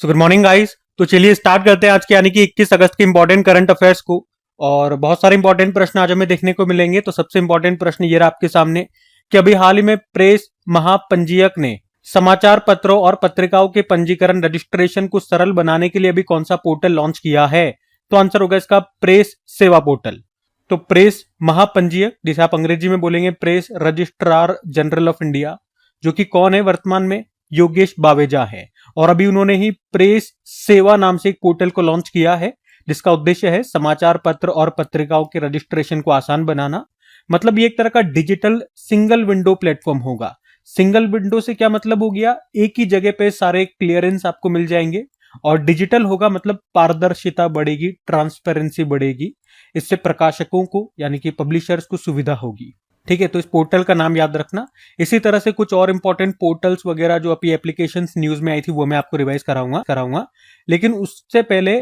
So good morning guys. तो चलिए start करते हैं आज के यानी कि 21 अगस्त के इंपॉर्टेंट करंट अफेयर्स को। और बहुत सारे इंपॉर्टेंट प्रश्न आज हमें देखने को मिलेंगे। तो सबसे इंपॉर्टेंट प्रश्न ये रहा आपके सामने कि अभी हाल ही में प्रेस महापंजीयक ने समाचार पत्रों और पत्रिकाओं के पंजीकरण रजिस्ट्रेशन को सरल बनाने के लिए अभी कौन सा पोर्टल लॉन्च किया है? तो आंसर होगा इसका प्रेस सेवा पोर्टल। तो प्रेस महापंजीयक, जिसे आप अंग्रेजी में बोलेंगे press registrar general of India, जो कि कौन है वर्तमान में? योगेश बावेजा है। और अभी उन्होंने ही प्रेस सेवा नाम से एक पोर्टल को लॉन्च किया है, जिसका उद्देश्य है समाचार पत्र और पत्रिकाओं के रजिस्ट्रेशन को आसान बनाना। मतलब ये एक तरह का डिजिटल सिंगल विंडो प्लेटफॉर्म होगा। सिंगल विंडो से क्या मतलब हो गया? एक ही जगह पे सारे क्लियरेंस आपको मिल जाएंगे। और डिजिटल होगा मतलब पारदर्शिता बढ़ेगी, ट्रांसपेरेंसी बढ़ेगी। इससे प्रकाशकों को यानी कि पब्लिशर्स को सुविधा होगी। ठीक है, तो इस पोर्टल का नाम याद रखना। इसी तरह से कुछ और इंपॉर्टेंट पोर्टल्स वगैरह जो अभी एप्लीकेशंस न्यूज में आई थी वो मैं आपको रिवाइज कराऊंगा। लेकिन उससे पहले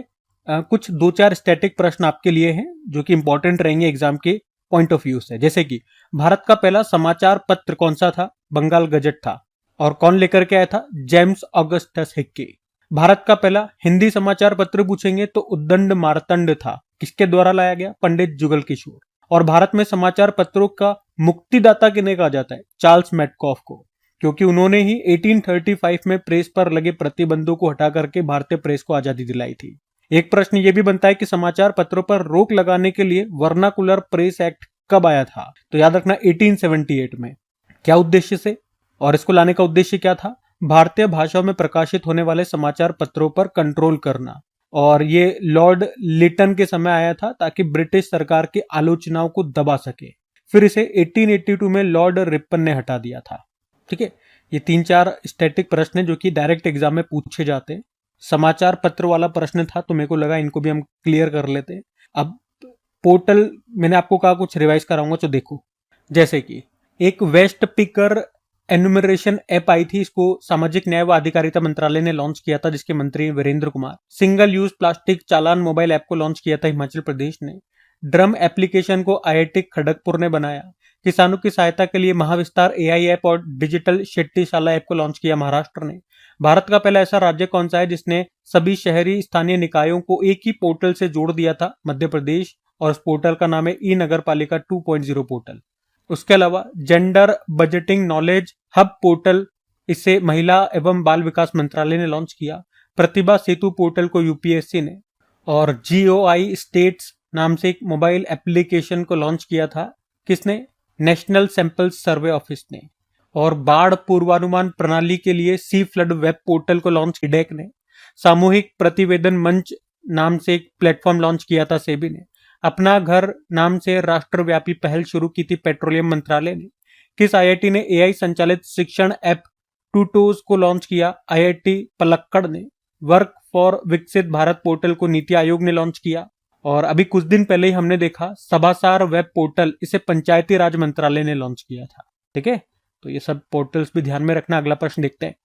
कुछ 2-4 स्टैटिक प्रश्न आपके लिए हैं जो कि इंपॉर्टेंट रहेंगे एग्जाम के पॉइंट ऑफ व्यू से। जैसे कि भारत का पहला समाचार पत्र कौन सा था? बंगाल गजट था। और कौन लेकर के आया था? James Augustus हिक्के। भारत का पहला हिंदी समाचार पत्र पूछेंगे तो उद्दंड मार्तंड था। किसके द्वारा लाया गया? पंडित जुगल किशोर। और भारत में समाचार पत्रों का मुक्तिदाता किन्हें कहा जाता है? चार्ल्स मेडकॉफ को, क्योंकि उन्होंने ही 1835 में प्रेस पर लगे प्रतिबंधों को हटा करके भारतीय प्रेस को आजादी दिलाई थी। एक प्रश्न यह भी बनता है कि समाचार पत्रों पर रोक लगाने के लिए वर्नाकुलर प्रेस एक्ट कब आया था? तो याद रखना 1878 में। क्या उद्देश्य से? और इसको लाने का उद्देश्य क्या था? भारतीय भाषाओं में प्रकाशित होने वाले समाचार पत्रों पर कंट्रोल करना। और ये लॉर्ड लिटन के समय आया था ताकि ब्रिटिश सरकार की आलोचनाओं को दबा सके। फिर इसे 1882 में लॉर्ड रिपन ने हटा दिया था। ठीक है, ये 3-4 स्टैटिक प्रश्न है जो कि डायरेक्ट एग्जाम में पूछे जाते हैं। समाचार पत्र वाला प्रश्न था तो मेरे को लगा इनको भी हम क्लियर कर लेते हैं। अब पोर्टल मैंने आपको कहा कुछ रिवाइज कराऊंगा, तो देखो। जैसे कि एक वेस्ट पिकर एनुमरेशन ऐप आई थी, इसको सामाजिक न्याय व अधिकारिता मंत्रालय ने लॉन्च किया था, जिसके मंत्री Virendra Kumar. Single use plastic challan mobile app को लॉन्च किया था हिमाचल प्रदेश ने। ड्रम एप्लीकेशन को आईआईटी खड़गपुर ने बनाया। किसानों की सहायता के लिए महाविस्तार एआई ऐप और डिजिटल शेट्टीशाला ऐप को लॉन्च किया महाराष्ट्र ने। भारत का पहला ऐसा राज्य कौन सा है जिसने सभी शहरी स्थानीय निकायों को एक ही पोर्टल से जोड़ दिया था? मध्य प्रदेश। और इस पोर्टल का नाम है ई नगर पालिका 2.0 पोर्टल। उसके अलावा gender budgeting knowledge hub portal, इसे महिला एवं बाल विकास मंत्रालय ने लॉन्च किया। प्रतिभा सेतु पोर्टल को यूपीएससी ने। और जीओआई स्टेट्स नाम से एक मोबाइल एप्लीकेशन को लॉन्च किया था। किसने? नेशनल सैंपल सर्वे ऑफिस ने। और बाढ़ पूर्वानुमान प्रणाली के लिए सी फ्लड वेब पोर्टल को लॉन्च किया ने। सामूहिक प्रतिवेदन मंच नाम से एक प्लेटफॉर्म लॉन्च किया था सेबी ने। अपना घर नाम से राष्ट्रव्यापी पहल शुरू की थी पेट्रोलियम मंत्रालय ने। किस आईआईटी ने एआई संचालित शिक्षण ऐप टूटोज को लॉन्च किया? आईआईटी पलक्कड़ ने। वर्क फॉर विकसित भारत पोर्टल को नीति आयोग ने लॉन्च किया। और अभी कुछ दिन पहले ही हमने देखा सभासार वेब पोर्टल, इसे पंचायती राज मंत्रालय ने लॉन्च किया था। ठीक है, तो ये सब पोर्टल्स भी ध्यान में रखना। अगला प्रश्न देखते हैं।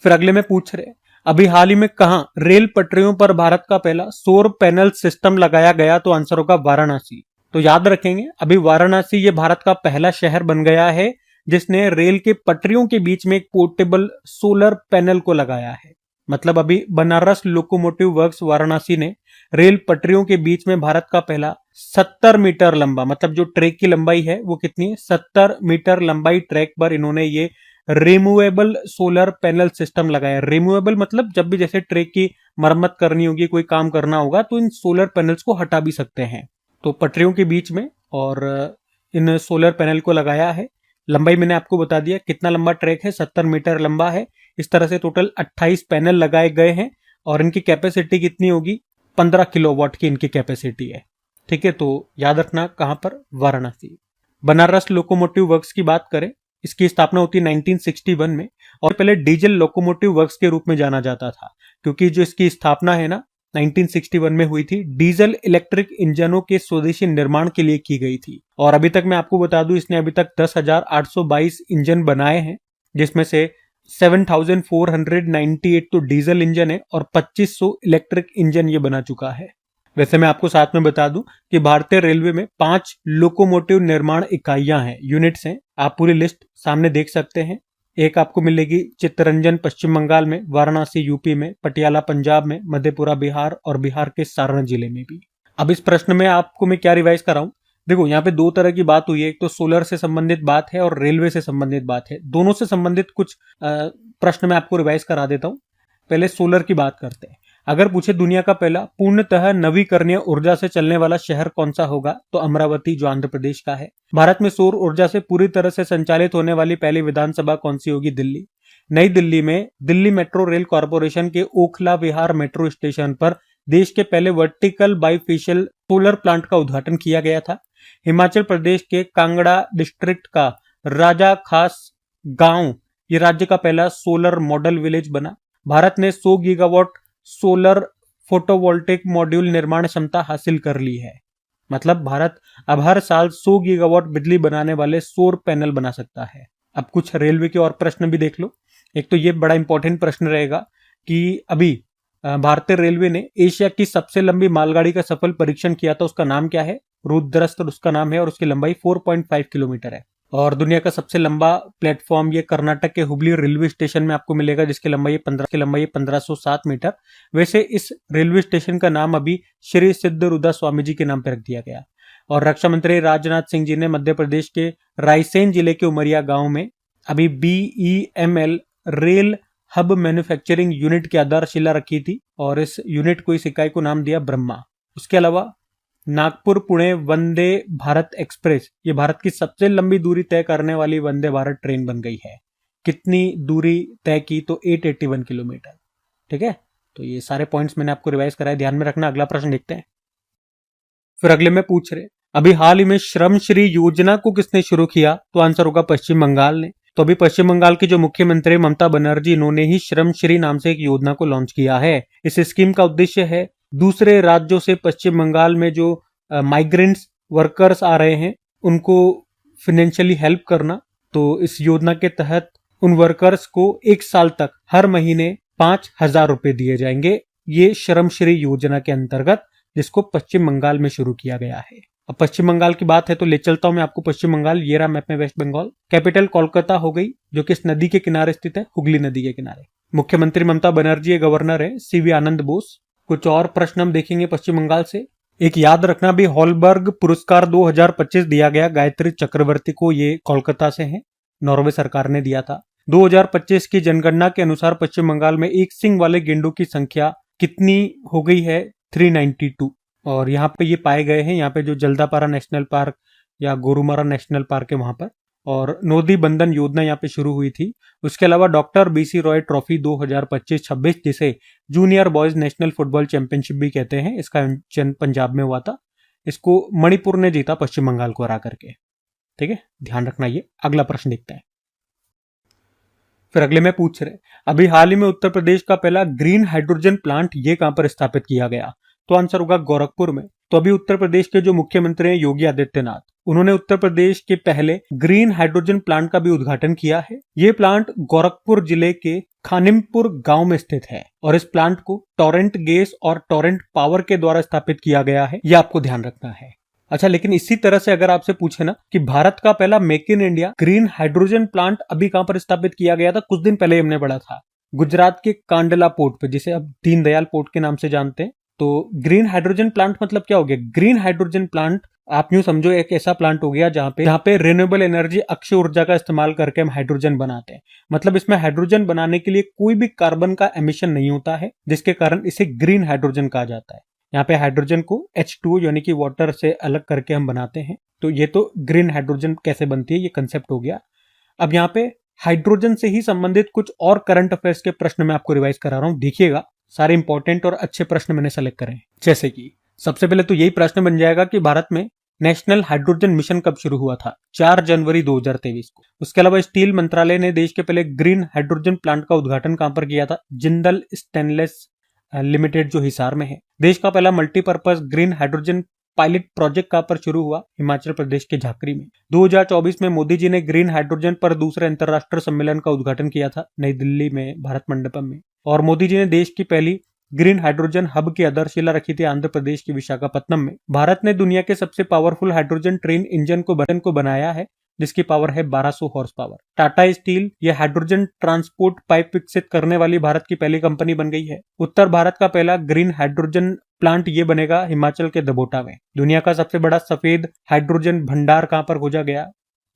फिर अगले में पूछ रहे अभी हाल ही में कहां रेल पटरियों पर भारत का पहला सौर पैनल सिस्टम लगाया गया? तो आंसर होगा वाराणसी। तो याद रखेंगे अभी वाराणसी ये भारत का पहला शहर बन गया है जिसने रेल के पटरियों के बीच में एक पोर्टेबल सोलर पैनल को लगाया है। मतलब अभी बनारस लोकोमोटिव वर्क्स वाराणसी ने रेल पटरियों के बीच में भारत का पहला 70 मीटर लंबा, मतलब जो ट्रैक की लंबाई है वो कितनी है? 70 मीटर लंबाई ट्रैक पर इन्होंने ये रिमूवेबल सोलर पैनल सिस्टम लगाया। रिमूवेबल मतलब जब भी जैसे ट्रैक की मरम्मत करनी होगी, कोई काम करना होगा, तो इन सोलर पैनल्स को हटा भी सकते हैं। तो पटरियों के बीच में और इन सोलर पैनल को लगाया है। लंबाई मैंने आपको बता दिया कितना लंबा ट्रैक है, 70 मीटर लंबा है। इस तरह से टोटल 28 पैनल लगाए गए हैं और इनकी कैपेसिटी कितनी होगी? 15 किलोवाट की इनकी कैपेसिटी है। ठीक है, तो याद रखना कहां पर? वाराणसी। बनारस लोकोमोटिव वर्क्स की बात करें, इसकी स्थापना होती है 1961 में और पहले डीजल लोकोमोटिव वर्क्स के रूप में जाना जाता था, क्योंकि जो इसकी स्थापना है ना 1961 में हुई थी, डीजल इलेक्ट्रिक इंजनों के स्वदेशी निर्माण के लिए की गई थी। और अभी तक मैं आपको बता दूं इसने अभी तक 10,822 इंजन बनाए हैं, जिसमें से 7,498 तो डीजल इंजन है और 2,500 इलेक्ट्रिक इंजन ये बना चुका है। वैसे मैं आपको साथ में बता दूं कि भारतीय रेलवे में 5 लोकोमोटिव निर्माण इकाइयां हैं, यूनिट्स हैं। आप पूरी लिस्ट सामने देख सकते हैं। एक आपको मिलेगी चित्तरंजन पश्चिम बंगाल में, वाराणसी यूपी में, पटियाला पंजाब में, मधेपुरा बिहार और बिहार के सारण जिले में भी। अब इस प्रश्न में आपको मैं क्या रिवाइज कर रहा हूं, देखो यहाँ पे दो तरह की बात हुई है, एक तो सोलर से संबंधित बात है और रेलवे से संबंधित बात है। दोनों से संबंधित कुछ प्रश्न मैं आपको रिवाइज करा देता हूं। पहले सोलर की बात करते हैं। अगर पूछे दुनिया का पहला पूर्णतः नवीकरणीय ऊर्जा से चलने वाला शहर कौन सा होगा, तो अमरावती, जो आंध्र प्रदेश का है। भारत में सौर ऊर्जा से पूरी तरह से संचालित होने वाली पहली विधानसभा कौन सी होगी, दिल्ली। नई दिल्ली में दिल्ली मेट्रो रेल कॉरपोरेशन के ओखला विहार मेट्रो स्टेशन पर देश के पहले वर्टिकल बाइफेशियल सोलर प्लांट का उद्घाटन किया गया था। हिमाचल प्रदेश के कांगड़ा डिस्ट्रिक्ट का राजा खास गांव ये राज्य का पहला सोलर मॉडल विलेज बना। भारत ने 100 गीगावाट सोलर फोटोवोल्टेक मॉड्यूल निर्माण क्षमता हासिल कर ली है। मतलब भारत अब हर साल 100 गीगावाट बिजली बनाने वाले सौर पैनल बना सकता है। अब कुछ रेलवे के और प्रश्न भी देख लो। एक तो ये बड़ा इंपॉर्टेंट प्रश्न रहेगा कि अभी भारतीय रेलवे ने एशिया की सबसे लंबी मालगाड़ी का सफल परीक्षण किया था, उसका नाम क्या है, रुद्रस्त उसका नाम है, और उसकी लंबाई 4.5 किलोमीटर है। और दुनिया का सबसे लंबा प्लेटफॉर्म ये कर्नाटक के हुबली रेलवे स्टेशन में आपको मिलेगा, जिसकी लंबाई 1507 मीटर। वैसे इस रेलवे स्टेशन का नाम अभी श्री सिद्धरूदा स्वामी जी के नाम पर रख दिया गया। और रक्षा मंत्री राजनाथ सिंह जी ने मध्य प्रदेश के रायसेन जिले के उमरिया गांव में अभी BEML rail hub manufacturing unit की आधारशिला रखी थी, और इस यूनिट को, इस इकाई को नाम दिया ब्रह्मा। उसके अलावा नागपुर पुणे वंदे भारत एक्सप्रेस ये भारत की सबसे लंबी दूरी तय करने वाली वंदे भारत ट्रेन बन गई है। कितनी दूरी तय की, तो 881 किलोमीटर। ठीक है, तो ये सारे पॉइंट्स मैंने आपको रिवाइज कराए, ध्यान में रखना। अगला प्रश्न देखते हैं। फिर अगले में पूछ रहे अभी हाल ही में श्रमश्री योजना को किसने शुरू किया, तो आंसर होगा पश्चिम बंगाल ने। तो अभी पश्चिम बंगाल की जो मुख्यमंत्री ममता बनर्जी, इन्होंने ही श्रमश्री नाम से एक योजना को लॉन्च किया है। इस स्कीम का उद्देश्य है दूसरे राज्यों से पश्चिम बंगाल में जो माइग्रेंट्स वर्कर्स आ रहे हैं उनको फाइनेंशियली हेल्प करना। तो इस योजना के तहत उन वर्कर्स को 1 साल तक हर महीने 5,000 रुपए दिए जाएंगे। ये श्रमश्री योजना के अंतर्गत, जिसको पश्चिम बंगाल में शुरू किया गया है। अब पश्चिम बंगाल की बात है तो ले चलता हूं मैं आपको पश्चिम बंगाल। ये रहा मैप में वेस्ट बंगाल। कैपिटल कोलकाता हो गई, जो कि इस नदी के किनारे स्थित है, हुगली नदी के किनारे। मुख्यमंत्री ममता बनर्जी, गवर्नर है CV आनंद बोस। कुछ और प्रश्न हम देखेंगे पश्चिम बंगाल से। एक याद रखना भी, हॉलबर्ग पुरस्कार 2025 दिया गया गायत्री चक्रवर्ती को, ये कोलकाता से है, नॉर्वे सरकार ने दिया था। 2025 की जनगणना के अनुसार पश्चिम बंगाल में एक सिंग वाले गेंडों की संख्या कितनी हो गई है, 392। और यहाँ पे ये पाए गए हैं, यहाँ पे जो जल्दापारा नेशनल पार्क या गोरुमारा नेशनल पार्क है वहां पर। और नोदी बंधन योजना यहाँ पे शुरू हुई थी। उसके अलावा डॉक्टर BC रॉय ट्रॉफी 2025-26, जिसे junior boys national football championship भी कहते हैं, इसका आयोजन पंजाब में हुआ था। इसको मणिपुर ने जीता पश्चिम बंगाल को हरा करके। ठीक है, ध्यान रखना ये। अगला प्रश्न देखते हैं। फिर अगले में पूछ रहे अभी हाल ही में उत्तर प्रदेश का पहला ग्रीन हाइड्रोजन प्लांट ये कहां पर स्थापित किया गया, तो आंसर होगा गोरखपुर में। तो अभी उत्तर प्रदेश के जो मुख्यमंत्री हैं योगी आदित्यनाथ, उन्होंने उत्तर प्रदेश के पहले ग्रीन हाइड्रोजन प्लांट का भी उद्घाटन किया है। ये प्लांट गोरखपुर जिले के खानिमपुर गांव में स्थित है, और इस प्लांट को टोरेंट गैस और टोरेंट पावर के द्वारा स्थापित किया गया है, यह आपको ध्यान रखना है। अच्छा, लेकिन इसी तरह से अगर आपसे पूछे ना कि भारत का पहला make in India green hydrogen plant अभी कहां पर स्थापित किया गया था, कुछ दिन पहले हमने पढ़ा था, गुजरात के कांडला पोर्ट पे, जिसे अब दीनदयाल पोर्ट के नाम से जानते हैं। तो ग्रीन हाइड्रोजन प्लांट मतलब क्या हो गया? ग्रीन हाइड्रोजन प्लांट आप यूं समझो एक ऐसा प्लांट हो गया जहां पे रिन्यूएबल एनर्जी, अक्षय ऊर्जा का इस्तेमाल करके हम हाइड्रोजन बनाते हैं। मतलब इसमें हाइड्रोजन बनाने के लिए कोई भी कार्बन का एमिशन नहीं होता है, जिसके कारण इसे ग्रीन हाइड्रोजन कहा जाता है। यहाँ पे हाइड्रोजन को H2 यानी कि वाटर से अलग करके हम बनाते हैं। तो ये तो ग्रीन हाइड्रोजन कैसे बनती है ये कंसेप्ट हो गया। अब यहाँ पे हाइड्रोजन से ही संबंधित कुछ और करंट अफेयर्स के प्रश्न मैं आपको रिवाइज करा रहा हूँ, देखिएगा। सारे इंपॉर्टेंट और अच्छे प्रश्न मैंने सेलेक्ट करे हैं। जैसे कि सबसे पहले तो यही प्रश्न बन जाएगा कि भारत में नेशनल हाइड्रोजन मिशन कब शुरू हुआ था? 4 जनवरी 2023 को। उसके अलावा स्टील मंत्रालय ने देश के पहले ग्रीन हाइड्रोजन प्लांट का उद्घाटन कहां पर किया था? जिंदल स्टेनलेस लिमिटेड जो हिसार में है। देश का पहला multipurpose green hydrogen pilot project कहां पर शुरू हुआ? हिमाचल प्रदेश के झाकरी में। 2024 में मोदी जी ने ग्रीन हाइड्रोजन पर दूसरे अंतरराष्ट्रीय सम्मेलन का उद्घाटन किया था नई दिल्ली में, भारत मंडपम में। और मोदी जी ने देश की पहली ग्रीन हाइड्रोजन हब की आधारशिला रखी थी आंध्र प्रदेश के विशाखापत्तनम में। भारत ने दुनिया के सबसे पावरफुल हाइड्रोजन ट्रेन इंजन को बनाया है, जिसकी पावर है 1200 हॉर्स पावर। टाटा स्टील ये हाइड्रोजन ट्रांसपोर्ट पाइप विकसित करने वाली भारत की पहली कंपनी बन गई है। उत्तर भारत का पहला ग्रीन हाइड्रोजन प्लांट ये बनेगा हिमाचल के दबोटा में। दुनिया का सबसे बड़ा सफेद हाइड्रोजन भंडार कहां पर खोजा गया?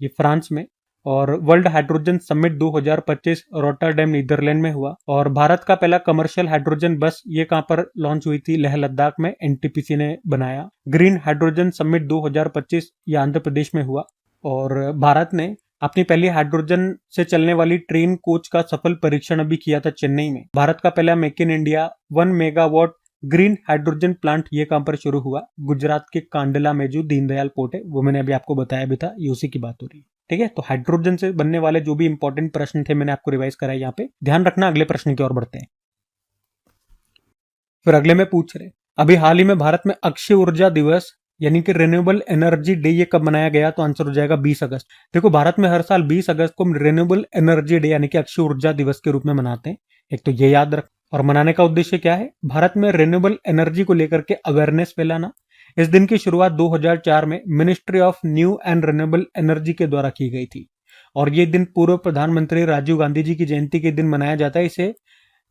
ये फ्रांस में। और world hydrogen summit 2025 Rotterdam Netherlands में हुआ। और भारत का पहला कमर्शियल हाइड्रोजन बस ये कहां पर लॉन्च हुई थी? लेह लद्दाख में, एनटीपीसी ने बनाया। ग्रीन हाइड्रोजन समिट 2025 ये आंध्र प्रदेश में हुआ। और भारत ने अपनी पहली हाइड्रोजन से चलने वाली ट्रेन कोच का सफल परीक्षण अभी किया था चेन्नई में। भारत का पहला make in India 1 megawatt green hydrogen plant ये कहां पर शुरू हुआ? गुजरात के कांडला में जो दीनदयाल पोर्ट है, वो मैंने अभी आपको बताया भी था, ये उसी की बात हो रही है। ठीक है, तो हाइड्रोजन से बनने वाले जो भी इंपॉर्टेंट प्रश्न थे मैंने आपको रिवाइज कराया यहाँ पे। ध्यान रखना, अगले प्रश्न की ओर बढ़ते हैं। फिर अगले में पूछ रहे, अभी हाल ही में भारत में अक्षय ऊर्जा दिवस यानी कि रिन्यूएबल एनर्जी डे ये कब मनाया गया? तो आंसर हो जाएगा 20 अगस्त। देखो, भारत में हर साल 20 अगस्त को रिन्यूएबल एनर्जी डे यानी कि अक्षय ऊर्जा दिवस के रूप में मनाते हैं। एक तो ये याद रख। और मनाने का उद्देश्य क्या है? भारत में रिन्यूएबल एनर्जी को लेकर के अवेयरनेस फैलाना। इस दिन की शुरुआत 2004 में ministry of new and renewable energy के द्वारा की गई थी। और ये दिन पूर्व प्रधानमंत्री राजीव गांधी जी की जयंती के दिन मनाया जाता है। इसे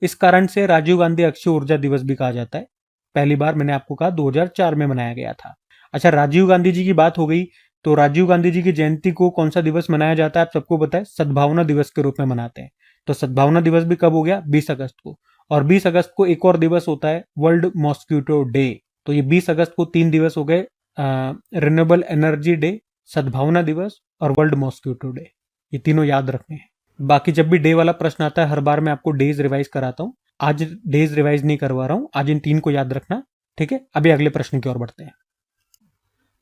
इस कारण से राजीव गांधी अक्षय ऊर्जा दिवस भी कहा जाता है। पहली बार मैंने आपको कहा 2004 में मनाया गया था। अच्छा, राजीव गांधी जी की बात हो गई, तो राजीव गांधी जी की जयंती को कौन सा दिवस मनाया जाता है? आप सबको पता है, सद्भावना दिवस के रूप में मनाते हैं। तो सद्भावना दिवस भी कब हो गया? 20 अगस्त को। और 20 अगस्त को एक और दिवस होता है, वर्ल्ड मॉस्किटो डे। तो ये 20 अगस्त को 3 दिवस हो गए, रिन्यूएबल एनर्जी डे, सद्भावना दिवस और वर्ल्ड मॉस्किटो डे। ये तीनों याद रखने हैं। बाकी जब भी डे वाला प्रश्न आता है हर बार मैं आपको डेज रिवाइज कराता हूं। आज डेज रिवाइज नहीं करवा रहा हूं, आज इन 3 को याद रखना। ठीक है, अभी अगले प्रश्न की ओर बढ़ते हैं।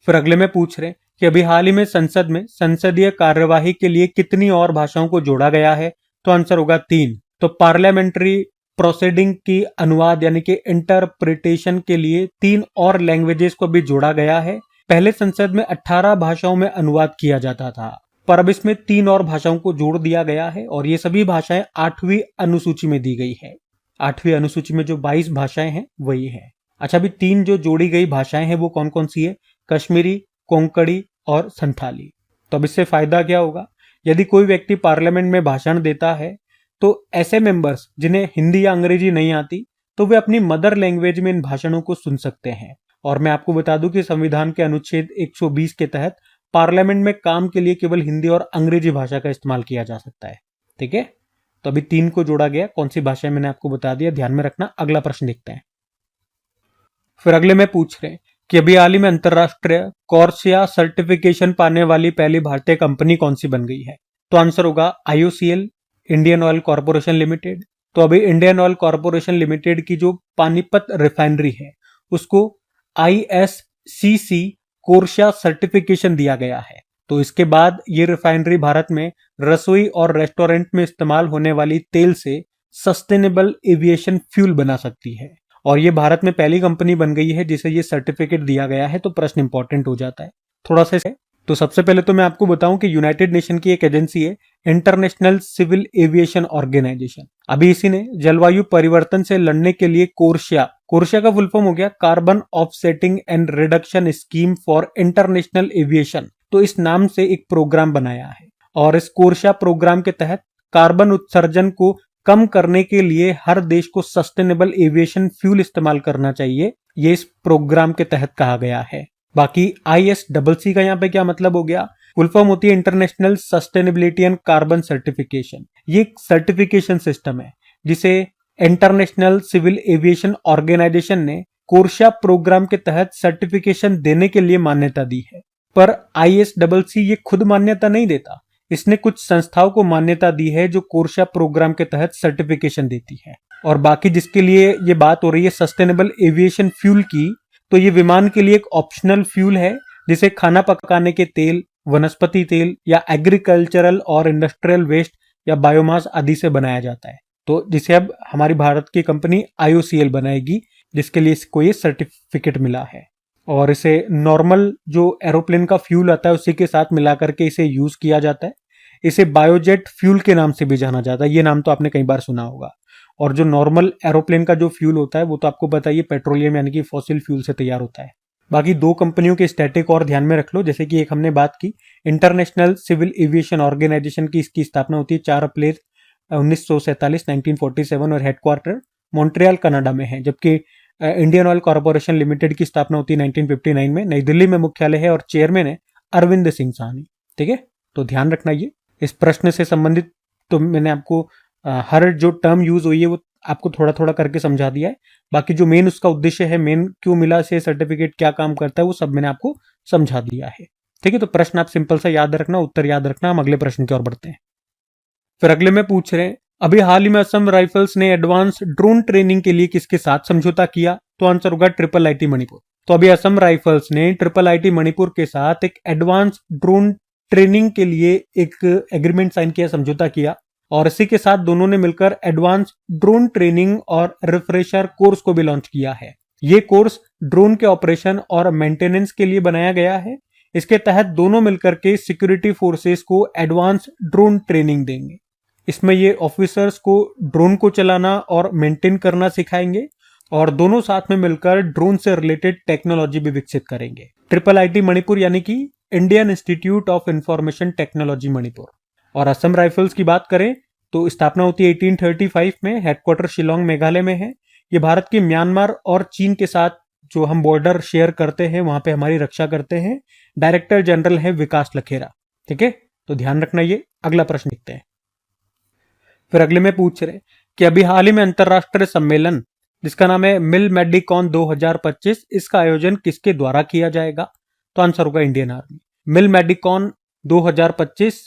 फिर अगले में पूछ रहे कि अभी हाल ही में संसद में संसदीय कार्यवाही के लिए कितनी और भाषाओं को जोड़ा गया है? तो आंसर होगा 3। तो पार्लियामेंट्री प्रोसीडिंग की अनुवाद यानी कि इंटरप्रिटेशन के लिए 3 और लैंग्वेजेस को भी जोड़ा गया है। पहले संसद में 18 भाषाओं में अनुवाद किया जाता था, पर अब इसमें 3 और भाषाओं को जोड़ दिया गया है। और ये सभी भाषाएं 8वीं अनुसूची में दी गई है। 8वीं अनुसूची में जो 22 भाषाएं हैं वही है। अच्छा, अभी 3 जो जोड़ी गई भाषाएं हैं वो कौन कौन सी है? कश्मीरी, कोंकणी और संथाली। तो अब इससे फायदा क्या होगा? यदि कोई व्यक्ति पार्लियामेंट में भाषण देता है तो ऐसे मेंबर्स जिन्हें हिंदी या अंग्रेजी नहीं आती तो वे अपनी मदर लैंग्वेज में इन भाषणों को सुन सकते हैं। और मैं आपको बता दूं कि संविधान के अनुच्छेद 120 के तहत पार्लियामेंट में काम के लिए केवल हिंदी और अंग्रेजी भाषा का इस्तेमाल किया जा सकता है। ठीक है, तो अभी 3 को जोड़ा गया। कौन सी भाषा मैंने आपको बता दिया, ध्यान में रखना। अगला प्रश्न देखते हैं। फिर अगले में पूछ रहे हैं कि अभी हाल ही में अंतरराष्ट्रीय कॉर्सिया सर्टिफिकेशन पाने वाली पहली भारतीय कंपनी कौन सी बन गई है? तो आंसर होगा IOCL, Indian oil corporation limited. तो अभी इंडियन ऑयल कॉर्पोरेशन लिमिटेड की जो पानीपत रिफाइनरी है उसको ISCC कोर्सिया सर्टिफिकेशन दिया गया है। तो इसके बाद ये रिफाइनरी भारत में रसोई और रेस्टोरेंट में इस्तेमाल होने वाली तेल से सस्टेनेबल एविएशन फ्यूल बना सकती है। और ये भारत में पहली कंपनी बन गई है जिसे ये सर्टिफिकेट दिया गया है। तो प्रश्न इंपॉर्टेंट हो जाता है थोड़ा सा। तो सबसे पहले तो मैं आपको बताऊं कि यूनाइटेड नेशन की एक एजेंसी है, इंटरनेशनल सिविल एविएशन ऑर्गेनाइजेशन। अभी इसी ने जलवायु परिवर्तन से लड़ने के लिए कोर्सिया का फुल फॉर्म हो गया carbon offsetting and reduction scheme for international aviation. तो इस नाम से एक प्रोग्राम बनाया है। और इस कोर्सिया प्रोग्राम के तहत कार्बन उत्सर्जन को कम करने के लिए हर देश को सस्टेनेबल एविएशन फ्यूल इस्तेमाल करना चाहिए, ये इस प्रोग्राम के तहत कहा गया है। बाकी ISCC का यहाँ पे क्या मतलब हो गया? फुल फॉर्म होती है international sustainability and carbon certification. ये एक सर्टिफिकेशन सिस्टम है जिसे इंटरनेशनल सिविल एविएशन ऑर्गेनाइजेशन ने कोर्सिया प्रोग्राम के तहत सर्टिफिकेशन देने के लिए मान्यता दी है। पर ISCC ये खुद मान्यता नहीं देता, इसने कुछ संस्थाओं को मान्यता दी है जो कोर्सिया प्रोग्राम के तहत सर्टिफिकेशन देती है। और बाकी जिसके लिए ये बात हो रही है सस्टेनेबल एविएशन फ्यूल की, तो ये विमान के लिए एक ऑप्शनल फ्यूल है जिसे खाना पकाने के तेल, वनस्पति तेल या एग्रीकल्चरल और इंडस्ट्रियल वेस्ट या बायोमास आदि से बनाया जाता है। तो जिसे अब हमारी भारत की कंपनी IOCL बनाएगी, जिसके लिए इसको ये सर्टिफिकेट मिला है। और इसे नॉर्मल जो एरोप्लेन का फ्यूल आता है उसी के साथ मिला करके इसे यूज किया जाता है। इसे बायोजेट फ्यूल के नाम से भी जाना जाता है, ये नाम तो आपने कई बार सुना होगा। और जो नॉर्मल एरोप्लेन का जो फ्यूल होता है वो तो आपको पता है, ये पेट्रोलियम यानी कि फॉसिल फ्यूल से तैयार होता है। बाकी दो कंपनियों के स्टैटिक और ध्यान में रख लो, जैसे कि एक हमने बात की इंटरनेशनल सिविल एविएशन ऑर्गेनाइजेशन की, इसकी स्थापना होती है 4 अप्रैल 1947 1947 और हेडक्वार्टर मॉन्ट्रियल कनाडा में है। जबकि इंडियन ऑयल कॉर्पोरेशन लिमिटेड की स्थापना होती है 1959 में, नई दिल्ली में मुख्यालय है और चेयरमैन है अरविंद सिंह साहनी। ठीक है, तो ध्यान रखना ये इस प्रश्न से संबंधित। तो मैंने आपको हर जो टर्म यूज हुई है वो आपको थोड़ा थोड़ा करके समझा दिया है। बाकी जो मेन उसका उद्देश्य है, मेन क्यों मिला से सर्टिफिकेट, क्या काम करता है, वो सब मैंने आपको समझा दिया है। ठीक है, तो प्रश्न आप सिंपल सा याद रखना, उत्तर याद रखना। हम अगले प्रश्न की ओर बढ़ते हैं। फिर अगले में पूछ रहे हैं, अभी हाल ही में असम राइफल्स ने एडवांस ड्रोन ट्रेनिंग के लिए किसके साथ समझौता किया? तो आंसर होगा ट्रिपल आईटी मणिपुर। तो अभी असम राइफल्स ने ट्रिपल आईटी मणिपुर के साथ एक एडवांस ड्रोन ट्रेनिंग के लिए एक एग्रीमेंट साइन किया, समझौता किया, और इसी के साथ दोनों ने मिलकर एडवांस ड्रोन ट्रेनिंग और रिफ्रेशर कोर्स को भी लॉन्च किया है। ये कोर्स ड्रोन के ऑपरेशन और मेंटेनेंस के लिए बनाया गया है। इसके तहत दोनों मिलकर के सिक्योरिटी फोर्सेस को एडवांस ड्रोन ट्रेनिंग देंगे। इसमें ये ऑफिसर्स को ड्रोन को चलाना और मेंटेन करना सिखाएंगे और दोनों साथ में मिलकर ड्रोन से रिलेटेड टेक्नोलॉजी भी विकसित करेंगे। ट्रिपल आईटी मणिपुर यानी कि Indian institute of information technology Manipur. और असम राइफल्स की बात करें तो स्थापना होती है 1835 में, हेडक्वार्टर शिलोंग मेघालय में है। ये भारत के म्यांमार और चीन के साथ जो हम बॉर्डर शेयर करते हैं वहां पे हमारी रक्षा करते हैं। डायरेक्टर जनरल है विकास लखेरा। ठीक है, तो ध्यान रखना ये। अगला प्रश्न लिखते हैं। फिर अगले में पूछ रहे कि अभी हाल ही में अंतरराष्ट्रीय सम्मेलन जिसका नाम है मिल मेडिकॉन 2025, इसका आयोजन किसके द्वारा किया जाएगा? तो आंसर होगा इंडियन आर्मी। मिल मेडिकॉन 2025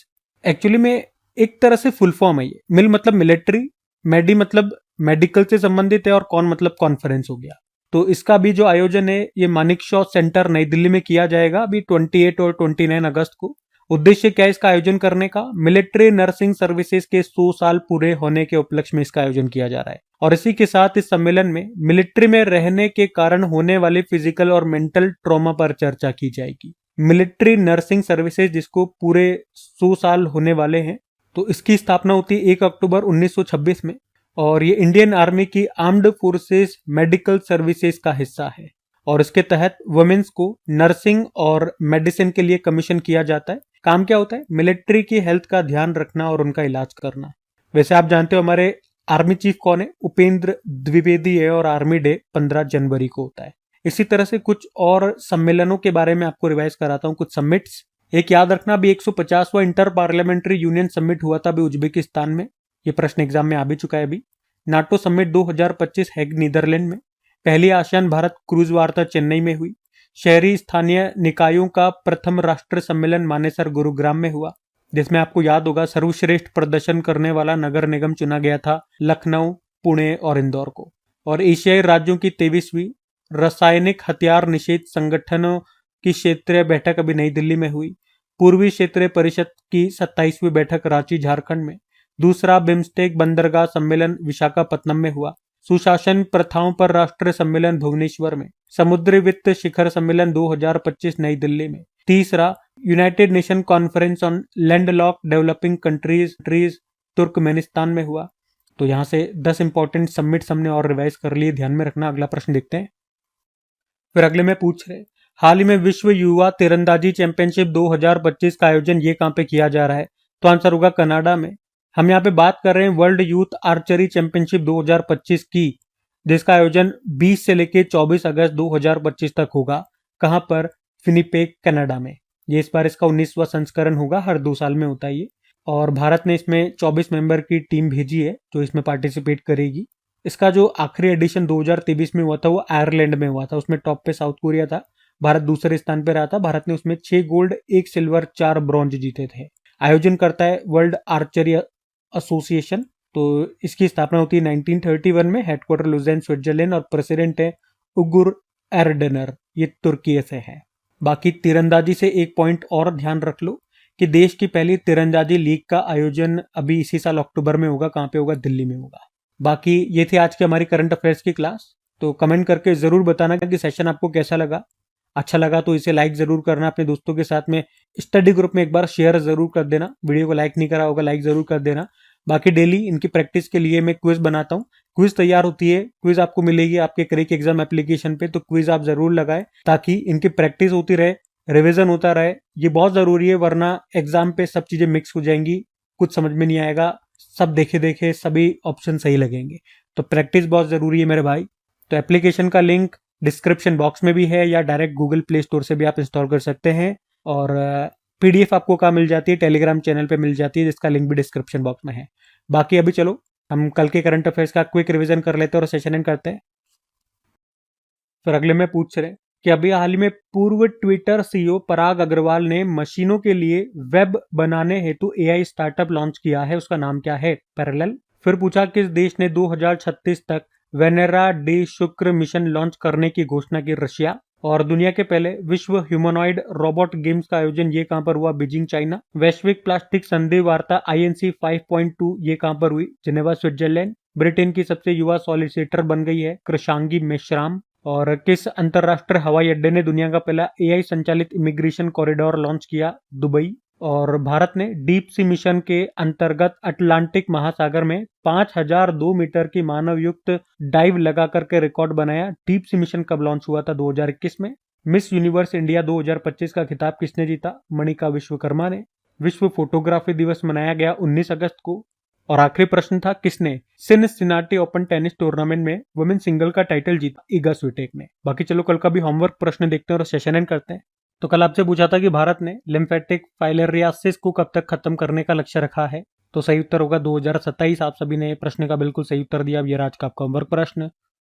एक्चुअली में एक तरह से फुल फॉर्म है ये। मिल मतलब मिलिट्री, मेडी मतलब मेडिकल से संबंधित है, और कॉन मतलब कॉन्फ्रेंस हो गया। तो इसका भी जो आयोजन है ये मानिकशॉ सेंटर नई दिल्ली में किया जाएगा अभी 28 और 29 अगस्त को। उद्देश्य क्या है इसका आयोजन करने का? मिलिट्री नर्सिंग सर्विसेज के 100 साल पूरे होने के उपलक्ष्य में इसका आयोजन किया जा रहा है। और इसी के साथ इस सम्मेलन में मिलिट्री में रहने के कारण होने वाले फिजिकल और मेंटल ट्रॉमा पर चर्चा की जाएगी। मिलिट्री नर्सिंग सर्विसेज जिसको पूरे 100 साल होने वाले हैं, तो इसकी स्थापना होती है 1 अक्टूबर 1926 में, और ये इंडियन आर्मी की आर्म्ड फोर्सेस मेडिकल सर्विसेज का हिस्सा है। और इसके तहत वुमेन्स को नर्सिंग और मेडिसिन के लिए कमीशन किया जाता है। काम क्या होता है? मिलिट्री की हेल्थ का ध्यान रखना और उनका इलाज करना। वैसे आप जानते हो हमारे आर्मी चीफ कौन है? उपेंद्र द्विवेदी है, और आर्मी डे 15 जनवरी को होता है। इसी तरह से कुछ और सम्मेलनों के बारे में आपको रिवाइज कराता हूँ, कुछ समिट्स। एक याद रखना, अभी 150वां इंटर पार्लियामेंट्री यूनियन समिट हुआ था अभी उज्बेकिस्तान में। ये प्रश्न एग्जाम में आ भी चुका है अभी। नाटो समिट 2025 हैग नीदरलैंड में। पहली आसियान भारत क्रूज वार्ता चेन्नई में हुई। शहरी स्थानीय निकायों का प्रथम राष्ट्र सम्मेलन मानेसर गुरुग्राम में हुआ, जिसमें आपको याद होगा सर्वश्रेष्ठ प्रदर्शन करने वाला नगर निगम चुना गया था लखनऊ, पुणे और इंदौर को। और एशियाई राज्यों की 23वीं रासायनिक हथियार निषेध संगठनों की क्षेत्रीय बैठक अभी नई दिल्ली में हुई। पूर्वी क्षेत्रीय परिषद की 27वीं बैठक रांची झारखंड में। दूसरा बिम्स्टेक बंदरगाह सम्मेलन विशाखापत्तनम में हुआ। सुशासन प्रथाओं पर राष्ट्रीय सम्मेलन भुवनेश्वर में। समुद्री वित्त शिखर सम्मेलन 2025 नई दिल्ली में। तीसरा United Nation conference on landlocked developing countries Turkmenistan में हुआ। तो यहां से 10 इंपॉर्टेंट समिट्स हमने और रिवाइज कर लिए, ध्यान में रखना। अगला प्रश्न देखते हैं। फिर अगले में पूछ रहे हाल ही में विश्व युवा तीरंदाजी चैंपियनशिप 2025 का आयोजन ये कहां पे किया जा रहा है? तो आंसर होगा कनाडा में। हम यहाँ पे बात कर रहे हैं वर्ल्ड यूथ आर्चरी चैंपियनशिप 2025 की, जिसका आयोजन 20 से लेके 24 अगस्त 2025 तक होगा। कहां पर? विनिपेग कनाडा में। ये इस बार इसका 19वां संस्करण होगा, हर 2 साल में होता है ये। और भारत ने इसमें 24 मेंबर की टीम भेजी है जो इसमें पार्टिसिपेट करेगी। इसका जो आखिरी एडिशन 2023 में हुआ था वो आयरलैंड में हुआ था। उसमें टॉप पे साउथ कोरिया था, भारत दूसरे स्थान पे रहा था। भारत ने उसमें 6 गोल्ड, 1 सिल्वर, 4 ब्रॉन्ज जीते थे। आयोजन करता है वर्ल्ड आर्चरी एसोसिएशन। तो इसकी स्थापना होती है 1931 में, हेडक्वार्टर लुज़ेन स्विट्जरलैंड, और प्रेसिडेंट है उगुर एर्डनर, ये तुर्की से है। बाकी तीरंदाजी से एक पॉइंट और ध्यान रख लो कि देश की पहली तीरंदाजी लीग का आयोजन अभी इसी साल अक्टूबर में होगा। कहां पे होगा? दिल्ली में होगा। बाकी ये थी आज की हमारी करंट अफेयर्स की क्लास। तो कमेंट करके जरूर बताना कि सेशन आपको कैसा लगा। अच्छा लगा तो इसे लाइक जरूर करना, अपने दोस्तों के साथ में स्टडी ग्रुप में एक बार शेयर जरूर कर देना। वीडियो को लाइक नहीं करा होगा, लाइक जरूर कर देना। बाकी डेली इनकी प्रैक्टिस के लिए मैं क्विज बनाता हूँ। क्विज तैयार होती है, क्विज आपको मिलेगी आपके क्रेक एग्जाम एप्लीकेशन पे, तो क्विज आप जरूर लगाएं ताकि इनकी प्रैक्टिस होती रहे, रिवीजन होता रहे। ये बहुत जरूरी है, वरना एग्जाम पे सब चीजें मिक्स हो जाएंगी, कुछ समझ में नहीं आएगा, सब देखे देखे सभी ऑप्शन सही लगेंगे। तो प्रैक्टिस बहुत जरूरी है मेरे भाई। तो एप्लीकेशन का लिंक डिस्क्रिप्शन बॉक्स में भी है या डायरेक्ट गूगल प्ले स्टोर से भी आप इंस्टॉल कर सकते हैं। और पीडीएफ आपको कहाँ मिल जाती है, टेलीग्राम चैनल पे मिल जाती है, जिसका लिंक भी डिस्क्रिप्शन बॉक्स में है। बाकी अभी चलो हम कल के करंट अफेयर्स का क्विक रिवीजन कर लेते हैं और सेशन एंड करते हैं। फिर अगले में पूछ रहे कि अभी हाल ही में पूर्व ट्विटर सीईओ पराग अग्रवाल ने मशीनों के लिए वेब बनाने हेतु एआई स्टार्टअप लॉन्च किया है, उसका नाम क्या है? पैरेलल। फिर पूछा किस देश ने 2036 तक वेनेरा डे शुक्र मिशन लॉन्च करने की घोषणा की? रशिया। और दुनिया के पहले विश्व ह्यूमनॉइड रोबोट गेम्स का आयोजन ये कहां पर हुआ? Beijing China. वैश्विक प्लास्टिक संधि वार्ता INC 5.2 ये कहां पर हुई? Geneva Switzerland. ब्रिटेन की सबसे युवा सॉलिसिटर बन गई है कृषांगी मेश्राम। और किस अंतरराष्ट्रीय हवाई अड्डे ने दुनिया का पहला AI संचालित इमिग्रेशन कॉरिडोर लॉन्च किया? दुबई। और भारत ने डीप सी मिशन के अंतर्गत अटलांटिक महासागर में 5002 मीटर की मानव युक्त डाइव लगा करके रिकॉर्ड बनाया। डीप सी मिशन कब लॉन्च हुआ था? 2021 में। मिस यूनिवर्स इंडिया 2025 का खिताब किसने जीता? मणिका विश्वकर्मा ने। विश्व फोटोग्राफी दिवस मनाया गया 19 अगस्त को। और आखिरी प्रश्न था किसने सिनसिनाटी ओपन टेनिस टूर्नामेंट में वुमेन सिंगल का टाइटल जीता? इगा स्विटेक ने। बाकी चलो कल का भी होमवर्क प्रश्न देखते हैं और सेशन एंड करते हैं। तो कल आपसे पूछा था कि भारत ने लिम्फेटिक फाइलेरियासिस को कब तक खत्म करने का लक्ष्य रखा है? तो सही उत्तर होगा 2027। आप सभी ने प्रश्न का बिल्कुल सही उत्तर दिया। अब ये आज का आपका होमवर्क प्रश्न।